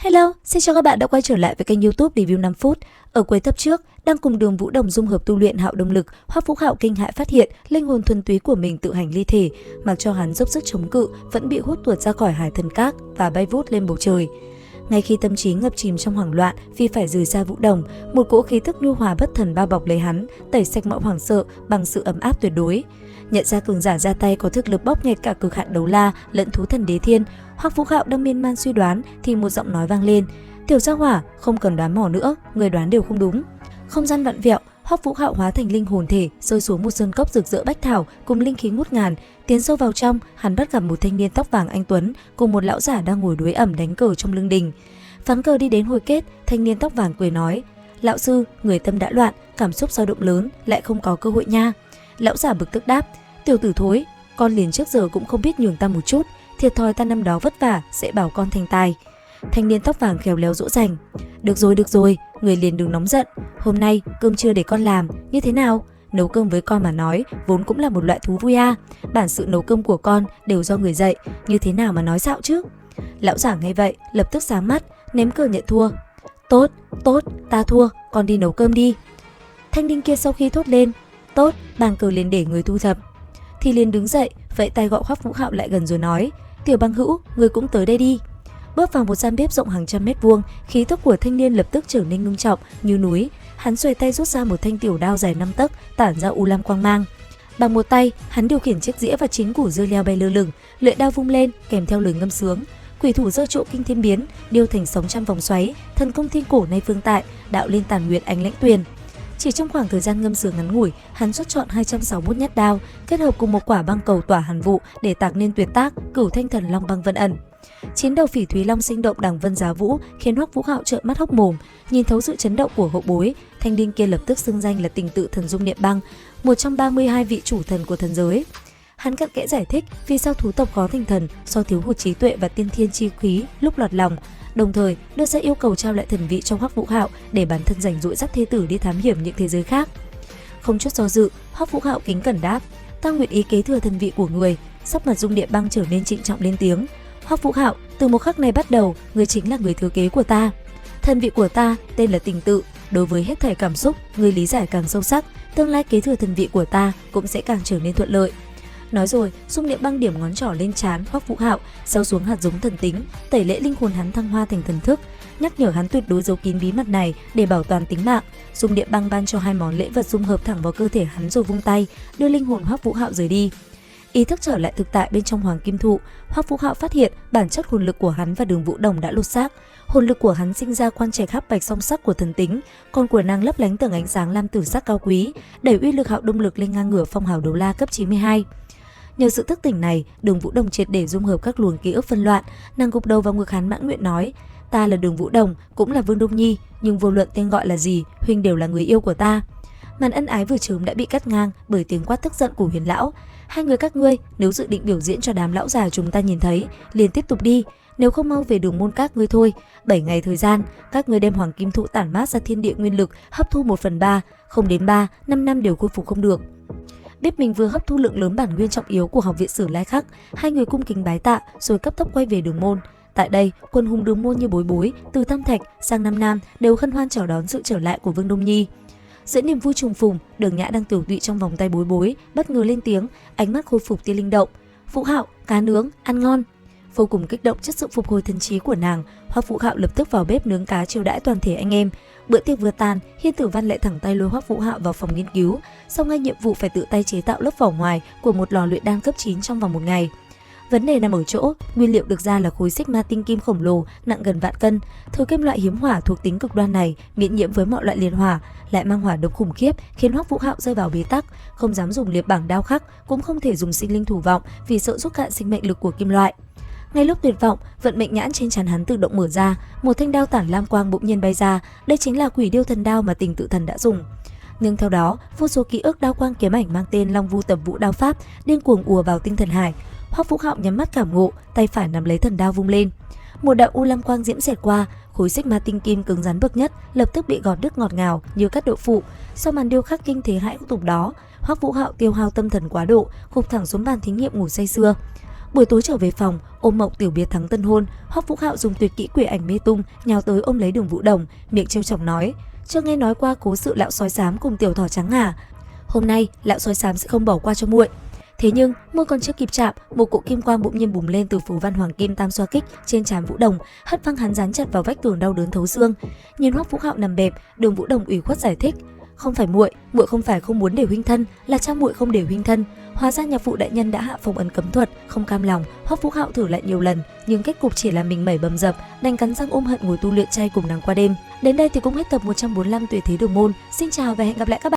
Hello, xin chào các bạn đã quay trở lại với kênh YouTube Review 5 phút. Ở cuối tập trước, đang cùng Đường Vũ Đồng dung hợp tu luyện hạo động lực, Hoắc Vũ Hạo kinh hãi phát hiện linh hồn thuần túy của mình tự hành ly thể, mặc cho hắn dốc sức chống cự vẫn bị hút tuột ra khỏi hải thần các và bay vút lên bầu trời. Ngay khi tâm trí ngập chìm trong hoảng loạn vì phải rời xa Vũ Đồng, một cỗ khí tức nhu hòa bất thần bao bọc lấy hắn, tẩy sạch mọi hoảng sợ bằng sự ấm áp tuyệt đối. Nhận ra cường giả ra tay có thực lực bóp nghẹt cả cực hạn đấu la lẫn thú thần đế thiên, Hoắc Vũ Hạo đang miên man suy đoán thì một giọng nói vang lên: "Tiểu gia hỏa, không cần đoán mò nữa, người đoán đều không đúng." Không gian vặn vẹo, Hoắc Vũ Hạo hóa thành linh hồn thể rơi xuống một sơn cốc rực rỡ bách thảo cùng linh khí ngút ngàn. Tiến sâu vào trong, hắn bắt gặp một thanh niên tóc vàng anh tuấn cùng một lão giả đang ngồi đuối ẩm đánh cờ trong lưng đình. Ván cờ đi đến hồi kết, thanh niên tóc vàng cười nói: "Lão sư, người tâm đã loạn, cảm xúc dao động lớn, lại không có cơ hội nha." Lão giả bực tức đáp: "Tiểu tử thối, con liền trước giờ cũng không biết nhường ta một chút, thiệt thòi ta năm đó vất vả sẽ bảo con thành tài." Thanh niên tóc vàng khéo léo dỗ dành: được rồi, người liền đừng nóng giận. Hôm nay cơm trưa để con làm, như thế nào? Nấu cơm với con mà nói vốn cũng là một loại thú vui à. Bản sự nấu cơm của con đều do người dạy, như thế nào mà nói xạo chứ?" Lão giả nghe vậy lập tức sáng mắt, ném cờ nhận thua. Tốt, ta thua, con đi nấu cơm đi." Thanh niên kia sau khi thốt lên tốt, bàn cờ liền để người thu thập thì liền đứng dậy, vẫy tay gọi Hoắc Vũ Hạo lại gần rồi nói: "Tiểu bằng hữu, người cũng tới đây đi." Bước vào một gian bếp rộng hàng trăm mét vuông, khí tức của thanh niên lập tức trở nên ngưng trọng như núi. Hắn xuề tay rút ra một thanh tiểu đao dài 5 tấc, tản ra u lam quang mang. Bằng một tay, hắn điều khiển chiếc dĩa và 9 củ dưa leo bay lơ lửng, lưỡi đao vung lên kèm theo lời ngâm sướng. Quỷ thủ giơ trụ kinh thiên biến, điêu thành sóng trăm vòng xoáy, thần công thiên cổ nay phương tại, đạo lên tàn nguyệt ánh lãnh tuyền. Chỉ trong khoảng thời gian ngâm sướng ngắn ngủi, hắn xuất chọn 261 nhát đao, kết hợp cùng một quả băng cầu tỏa hàn vụ để tạc nên tuyệt tác Cửu Thanh Thần Long Băng Vân Ẩn. 9 đầu phỉ thúy long sinh động đằng vân giá vũ khiến Hoắc Vũ Hạo trợn mắt hốc mồm. Nhìn thấu sự chấn động của hậu bối, thanh niên kia lập tức xưng danh là Tình Tự Thần Dung Niệm Băng, một trong 32 vị chủ thần của thần giới. Hắn cặn kẽ giải thích vì sao thú tộc khó thành thần do thiếu hụt trí tuệ và tiên thiên chi khí lúc lọt lòng, đồng thời đưa ra yêu cầu trao lại thần vị cho Hoắc Vũ Hạo để bản thân rảnh rỗi dắt thê tử đi thám hiểm những thế giới khác. Không chút do dự, Hoắc Vũ Hạo kính cẩn đáp: "Ta nguyện ý kế thừa thần vị của người." Sắc mặt Dung Địa Băng trở nên trịnh trọng lên tiếng: "Hoắc Vũ Hạo, từ một khắc này bắt đầu, người chính là người thừa kế của ta. Thần vị của ta tên là Tình Tự, đối với hết thảy cảm xúc, người lý giải càng sâu sắc, tương lai kế thừa thần vị của ta cũng sẽ càng trở nên thuận lợi." Nói rồi, Dung Niệm Băng điểm ngón trỏ lên trán Hoắc Vũ Hạo, gieo xuống hạt giống thần tính, tẩy lễ linh hồn hắn thăng hoa thành thần thức, nhắc nhở hắn tuyệt đối giấu kín bí mật này để bảo toàn tính mạng. Dung Niệm Băng ban cho 2 món lễ vật dung hợp thẳng vào cơ thể hắn rồi vung tay, đưa linh hồn Hoắc Vũ Hạo rời đi. Ý thức trở lại thực tại bên trong Hoàng Kim Thụ, Hoắc Vũ Hạo phát hiện bản chất hồn lực của hắn và Đường Vũ Đồng đã lột xác. Hồn lực của hắn sinh ra quan trạch hắc bạch song sắc của thần tính, còn của nàng lấp lánh tầng ánh sáng lam tử sắc cao quý, đẩy uy lực hạo động lực lên ngang ngửa phong hào đấu la cấp 92. Nhờ sự thức tỉnh này, Đường Vũ Đồng triệt để dung hợp các luồng ký ức phân loạn. Nàng gục đầu vào ngực hắn mãn nguyện nói: "Ta là Đường Vũ Đồng, cũng là Vương Đông Nhi, nhưng vô luận tên gọi là gì, huynh đều là người yêu của ta." Màn ân ái vừa chớm đã bị cắt ngang bởi tiếng quát tức giận của Huyền lão: "Hai người các ngươi nếu dự định biểu diễn cho đám lão già chúng ta nhìn thấy, liền tiếp tục đi, nếu không mau về Đường môn các ngươi thôi. 7 ngày thời gian, các ngươi đem Hoàng Kim Thụ tản mát ra thiên địa nguyên lực, hấp thu 1/3, không đến 3, 5 năm đều khôi phục không được." Biết mình vừa hấp thu lượng lớn bản nguyên trọng yếu của học viện Sử Lai Khắc, hai người cung kính bái tạ rồi cấp tốc quay về Đường môn. Tại đây, quân hùng Đường môn như bối bối, từ Tam Thạch sang Nam Nam đều hân hoan chào đón sự trở lại của Vương Đông Nhi. Giữa niềm vui trùng phùng, Đường Nhã đang tiểu tụy trong vòng tay bối bối, bất ngờ lên tiếng, ánh mắt khôi phục tia linh động: "Vũ Hạo, cá nướng, ăn ngon." Vô cùng kích động trước sự phục hồi thần trí của nàng, Hoắc Vũ Hạo lập tức vào bếp nướng cá chiêu đãi toàn thể anh em. Bữa tiệc vừa tàn, Hiên Tử Văn lại thẳng tay lôi Hoắc Vũ Hạo vào phòng nghiên cứu, xong ngay nhiệm vụ phải tự tay chế tạo lớp vỏ ngoài của một lò luyện đan cấp 9 trong vòng 1 ngày. Vấn đề nằm ở chỗ, nguyên liệu được ra là khối xích ma tinh kim khổng lồ nặng gần vạn cân. Thứ kim loại hiếm hỏa thuộc tính cực đoan này miễn nhiễm với mọi loại liên hỏa, lại mang hỏa độc khủng khiếp, khiến Hoắc Vũ Hạo rơi vào bế tắc, không dám dùng liệp bảng đao khắc, cũng không thể dùng sinh linh thủ vọng vì sợ rút cạn sinh mệnh lực của kim loại. Ngay lúc tuyệt vọng, vận mệnh nhãn trên trán hắn tự động mở ra, một thanh đao tản lam quang bỗng nhiên bay ra, đây chính là Quỷ Điêu Thần Đao mà Tình Tự Thần đã dùng. Nhưng theo đó, vô số ký ức đao quang kiếm ảnh mang tên Long Vu Tập Vũ đao pháp điên cuồng ùa vào tinh thần hải. Hoắc Vũ Hạo nhắm mắt cảm ngộ, tay phải nắm lấy thần đao vung lên. Một đạo u lam quang diễm xẹt qua, khối xích ma tinh kim cứng rắn bậc nhất lập tức bị gọt đứt ngọt ngào như cắt đậu phụ. Sau màn điêu khắc kinh thế hãi tục đó, Hoắc Vũ Hạo tiêu hao tâm thần quá độ, gục thẳng xuống bàn thí nghiệm ngủ say sưa. Buổi tối trở về phòng, ôm mộng tiểu biệt thắng tân hôn, Hoắc Vũ Hạo dùng tuyệt kỹ quỷ ảnh mê tung nhào tới ôm lấy Đường Vũ Đồng, miệng trêu chọc nói: "Chưa nghe nói qua cố sự lão sói xám cùng tiểu thỏ trắng à? Hôm nay lão sói xám sẽ không bỏ qua cho muội." Thế nhưng môi còn chưa kịp chạm, một cỗ kim quang bỗng nhiên bùng lên từ phù văn hoàng kim tam xoa kích trên trán Vũ Đồng, hất văng hắn dán chặt vào vách tường đau đớn thấu xương. Nhìn Hoắc Vũ Hạo nằm bẹp, Đường Vũ Đồng ủy khuất giải thích: "Không phải muội không phải không muốn để huynh thân, là cha muội không để huynh thân." Hóa ra nhạc phụ đại nhân đã hạ phong ấn cấm thuật. Không cam lòng, Hoắc Vũ Hạo thử lại nhiều lần, nhưng kết cục chỉ là mình mẩy bầm dập, đành cắn răng ôm hận ngồi tu luyện chay cùng nàng qua đêm. Đến đây thì cũng hết tập 145 Tuyệt thế đường môn. Xin chào và hẹn gặp lại các bạn.